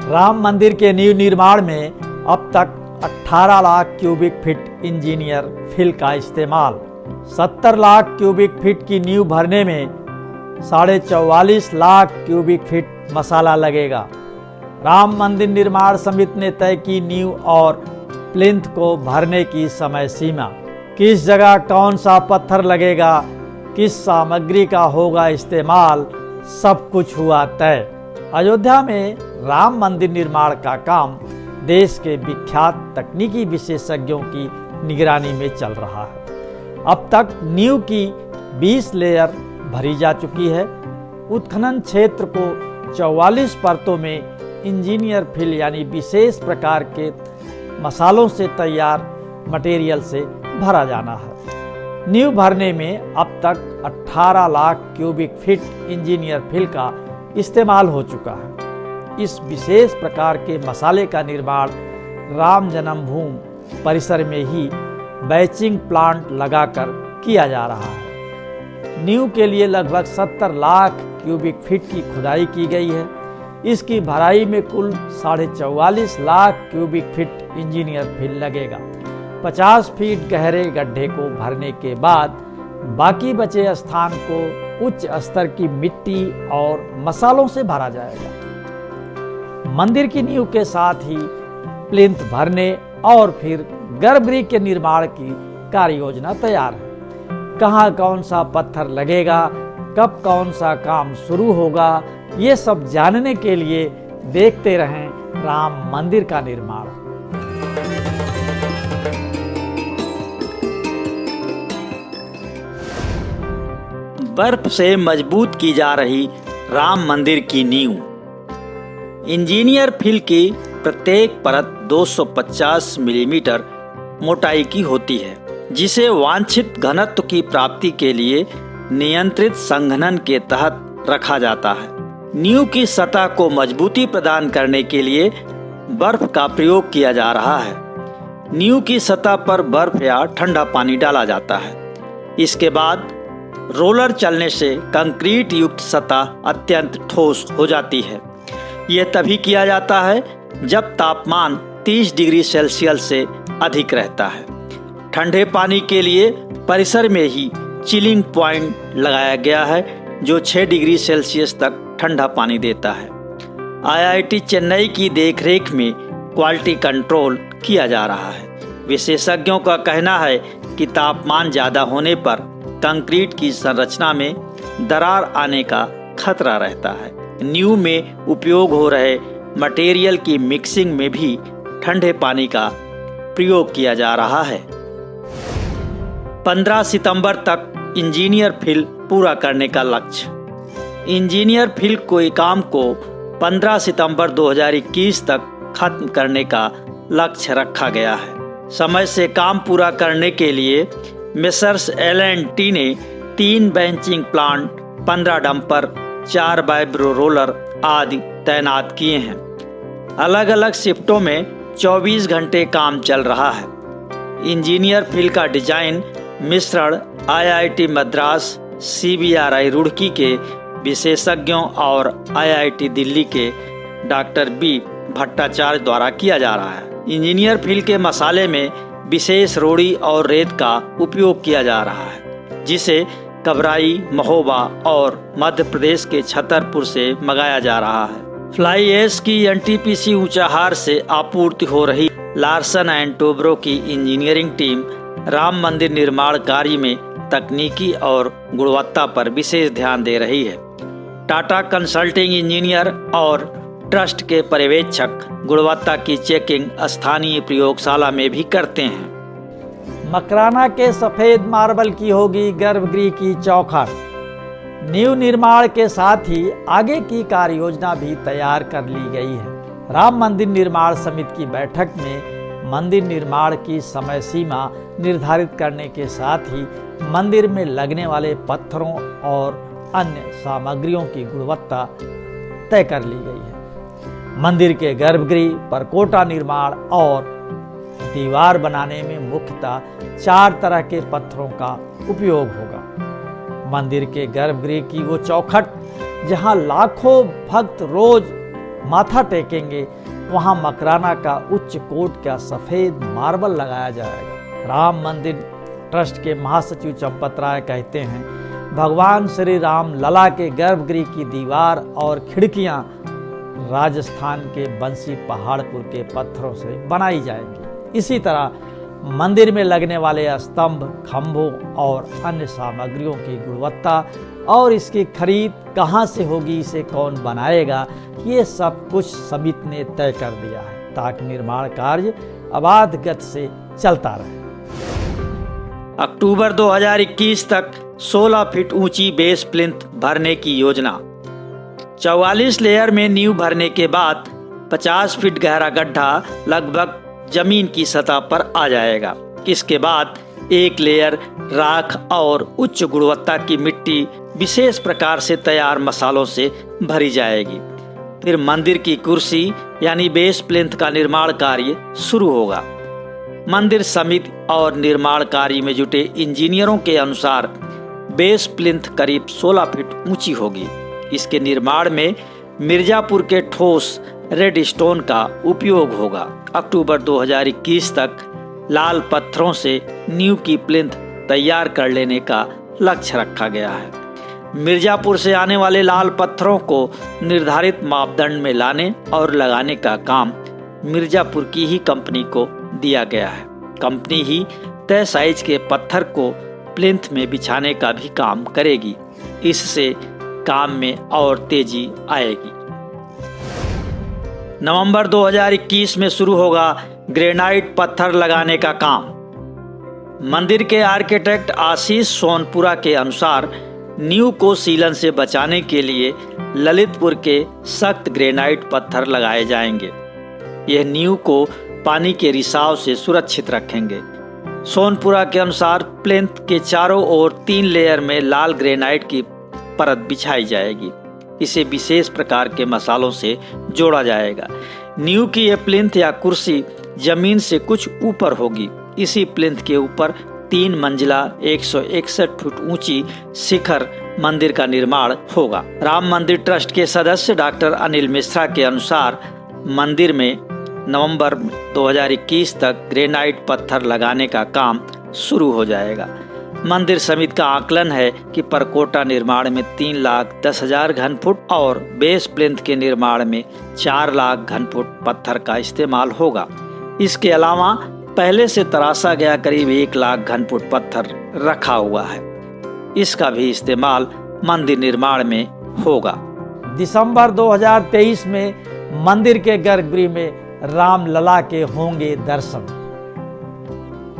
राम मंदिर के नींव निर्माण में अब तक 18 lakh cubic feet engineer fill का इस्तेमाल, 70 लाख क्यूबिक फीट की नींव भरने में 44.5 लाख क्यूबिक फीट मसाला लगेगा। राम मंदिर निर्माण समिति ने तय की नींव और प्लिंथ को भरने की समय सीमा, किस जगह कौन सा पत्थर लगेगा, किस सामग्री का होगा इस्तेमाल, सब कुछ हुआ तय। अयोध्या में राम मंदिर निर्माण का काम देश के विख्यात तकनीकी विशेषज्ञों की निगरानी में चल रहा है। अब तक नींव की 20 लेयर भरी जा चुकी है। उत्खनन क्षेत्र को 44 परतों में इंजीनियर फिल यानी विशेष प्रकार के मसालों से तैयार मटेरियल से भरा जाना है। नींव भरने में अब तक 18 lakh cubic feet engineer fill का इस्तेमाल हो चुका है। इस विशेष प्रकार के मसाले का निर्माण राम जन्मभूमि परिसर में ही बैचिंग प्लांट लगाकर किया जा रहा है। नींव के लिए लगभग 70 लाख क्यूबिक फीट की खुदाई की गई है। इसकी भराई में कुल 44.5 lakh cubic feet engineer fill लगेगा। 50 फीट गहरे गड्ढे को भरने के बाद बाकी बचे स्थान को उच्च स्तर की मिट्टी और मसालों से भरा जाएगा। मंदिर की नींव के साथ ही प्लिंथ भरने और फिर गर्भगृह के निर्माण की कार्य योजना तैयार है। कहाँ कौन सा पत्थर लगेगा, कब कौन सा काम शुरू होगा, ये सब जानने के लिए देखते रहें राम मंदिर का निर्माण। बर्फ से मजबूत की जा रही राम मंदिर की नींव। इंजीनियर फिल की प्रत्येक परत 250 मिलीमीटर मोटाई की होती है, जिसे वांछित घनत्व की प्राप्ति के लिए नियंत्रित संघनन के तहत रखा जाता है। नींव की सतह को मजबूती प्रदान करने के लिए बर्फ का प्रयोग किया जा रहा है। नींव की सतह पर बर्फ या ठंडा पानी डाला जाता है। इसके बाद रोलर चलने से कंक्रीट युक्त सतह अत्यंत ठोस हो जाती है। यह तभी किया जाता है जब तापमान 30 डिग्री सेल्सियस से अधिक रहता है। ठंडे पानी के लिए परिसर में ही चिलिंग पॉइंट लगाया गया है, जो 6 डिग्री सेल्सियस तक ठंडा पानी देता है। आईआईटी चेन्नई की देखरेख में क्वालिटी कंट्रोल किया जा रहा है। विशेषज्ञों का कहना है कि तापमान ज़्यादा होने पर कंक्रीट की संरचना में दरार आने का खतरा रहता है। नींव में उपयोग हो रहे मटेरियल की मिक्सिंग में भी ठंडे पानी का प्रयोग किया जा रहा है। 15 सितंबर तक इंजीनियर फिल पूरा करने का लक्ष्य। इंजीनियर फिल के काम को 15 सितंबर 2021 तक खत्म करने का लक्ष्य रखा गया है। समय से काम पूरा करने के लिए मेसर्स L&T ने 3 benching plant, 15 dumper, 4 vibro roller आदि तैनात किए हैं। अलग अलग शिफ्टों में 24 घंटे काम चल रहा है। इंजीनियर फिल का डिजाइन मिश्रण IIT मद्रास, CBRI रुड़की के विशेषज्ञों और IIT दिल्ली के डॉक्टर B भट्टाचार्य द्वारा किया जा रहा है। इंजीनियर फिल के मसाले में विशेष रोड़ी और रेत का उपयोग किया जा रहा है, जिसे कबराई, महोबा और मध्य प्रदेश के छतरपुर से मंगाया जा रहा है। फ्लाई ऐश की NTPC ऊंचाहार से आपूर्ति हो रही लार्सन एंड टोब्रो की इंजीनियरिंग टीम राम मंदिर निर्माण कार्य में तकनीकी और गुणवत्ता पर विशेष ध्यान दे रही है। टाटा कंसल्टिंग इंजीनियर और ट्रस्ट के पर्यवेक्षक गुणवत्ता की चेकिंग स्थानीय प्रयोगशाला में भी करते हैं। मकराना के सफेद मार्बल की होगी गर्भगृह की चौखट। नींव निर्माण के साथ ही आगे की कार्य योजना भी तैयार कर ली गई है। राम मंदिर निर्माण समिति की बैठक में मंदिर निर्माण की समय सीमा निर्धारित करने के साथ ही मंदिर में लगने वाले पत्थरों और अन्य सामग्रियों की गुणवत्ता तय कर ली गई है। मंदिर के गर्भगृह, परकोटा निर्माण और दीवार बनाने में मुख्यतः 4 तरह के पत्थरों का उपयोग होगा। मंदिर के गर्भगृह की वो चौखट जहां लाखों भक्त रोज माथा टेकेंगे वहां मकराना का उच्च कोट का सफेद मार्बल लगाया जाएगा। राम मंदिर ट्रस्ट के महासचिव चंपत राय कहते हैं, भगवान श्री राम लला के गर्भगृह की दीवार और खिड़कियां राजस्थान के बंसी पहाड़पुर के पत्थरों से बनाई जाएंगी। इसी तरह मंदिर में लगने वाले स्तंभ, खंभों और अन्य सामग्रियों की गुणवत्ता और इसकी खरीद कहां से होगी, इसे कौन बनाएगा, ये सब कुछ समिति ने तय कर दिया है ताकि निर्माण कार्य अबाध गति से चलता रहे। अक्टूबर 2021 तक 16 फीट ऊंची बेस प्लिंथ भरने की योजना। 44 लेयर में नींव भरने के बाद 50 फीट गहरा गड्ढा लगभग जमीन की सतह पर आ जाएगा। इसके बाद एक लेयर राख और उच्च गुणवत्ता की मिट्टी विशेष प्रकार से तैयार मसालों से भरी जाएगी। फिर मंदिर की कुर्सी यानी बेस प्लिंथ का निर्माण कार्य शुरू होगा। मंदिर समिति और निर्माण कार्य में जुटे इंजीनियरों के अनुसार बेस प्लिंथ करीब 16 फीट ऊंची होगी। इसके निर्माण में मिर्जापुर के ठोस रेड स्टोन का उपयोग होगा। अक्टूबर 2021 तक लाल पत्थरों से नींव की प्लिंथ तैयार कर लेने का लक्ष्य रखा गया है। मिर्जापुर से आने वाले लाल पत्थरों को निर्धारित मापदंड में लाने और लगाने का काम मिर्जापुर की ही कंपनी को दिया गया है। कंपनी ही तय साइज के पत्थर को प्लिंथ में बिछाने का भी काम करेगी। इससे काम में और तेजी आएगी। नवंबर 2021 में शुरू होगा ग्रेनाइट पत्थर लगाने का काम। मंदिर के आर्किटेक्ट आशीष सोनपुरा के अनुसार नींव को सीलन से बचाने के लिए ललितपुर के सख्त ग्रेनाइट पत्थर लगाए जाएंगे। यह नींव को पानी के रिसाव से सुरक्षित रखेंगे। सोनपुरा के अनुसार प्लिंथ के चारों ओर 3 लेयर में लाल ग्रेनाइट की परत बिछाई जाएगी। इसे विशेष प्रकार के मसालों से जोड़ा जाएगा। नींव की यह प्लिंथ या कुर्सी जमीन से कुछ ऊपर होगी। इसी प्लिंथ के ऊपर 3 मंजिला 161 फुट ऊंची शिखर मंदिर का निर्माण होगा। राम मंदिर ट्रस्ट के सदस्य डॉक्टर अनिल मिश्रा के अनुसार मंदिर में नवंबर 2021 तक ग्रेनाइट पत्थर लगाने का काम शुरू हो जाएगा। मंदिर समिति का आकलन है कि परकोटा निर्माण में 3,10,000 घन फुट और बेस प्लिंथ के निर्माण में 4 लाख घन फुट पत्थर का इस्तेमाल होगा। इसके अलावा पहले से तराशा गया करीब 1 लाख घन फुट पत्थर रखा हुआ है। इसका भी इस्तेमाल मंदिर निर्माण में होगा। दिसंबर 2023 में मंदिर के गर्भगृह में रामलला के होंगे दर्शन।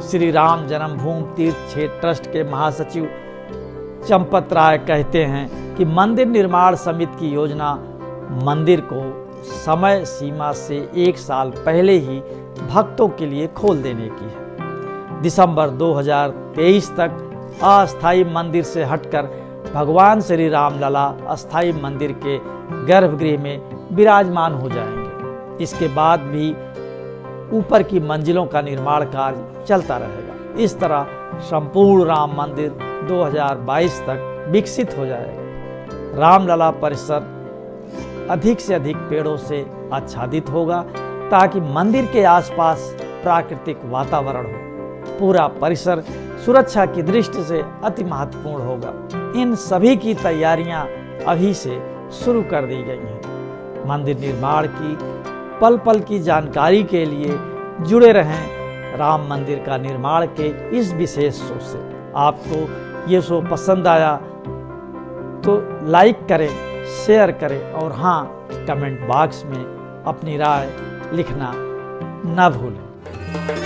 श्री राम जन्मभूमि तीर्थ क्षेत्र ट्रस्ट के महासचिव चंपत राय कहते हैं कि मंदिर निर्माण समिति की योजना मंदिर को समय सीमा से 1 साल पहले ही भक्तों के लिए खोल देने की है। दिसंबर 2023 तक अस्थायी मंदिर से हटकर भगवान श्री रामलला अस्थायी मंदिर के गर्भगृह में विराजमान हो जाएंगे। इसके बाद भी ऊपर की मंजिलों का निर्माण कार्य चलता रहेगा। इस तरह संपूर्ण राम मंदिर 2022 तक विकसित हो जाएगा। रामलला परिसर अधिक से अधिक पेड़ों से आच्छादित होगा ताकि मंदिर के आसपास प्राकृतिक वातावरण हो। पूरा परिसर सुरक्षा की दृष्टि से अति महत्वपूर्ण होगा। इन सभी की तैयारियां अभी से शुरू कर दी गई हैं। मंदिर निर्माण की पल पल की जानकारी के लिए जुड़े रहें राम मंदिर का निर्माण के इस विशेष शो से। आपको ये शो पसंद आया तो लाइक करें, शेयर करें और हाँ, कमेंट बॉक्स में अपनी राय लिखना न भूलें।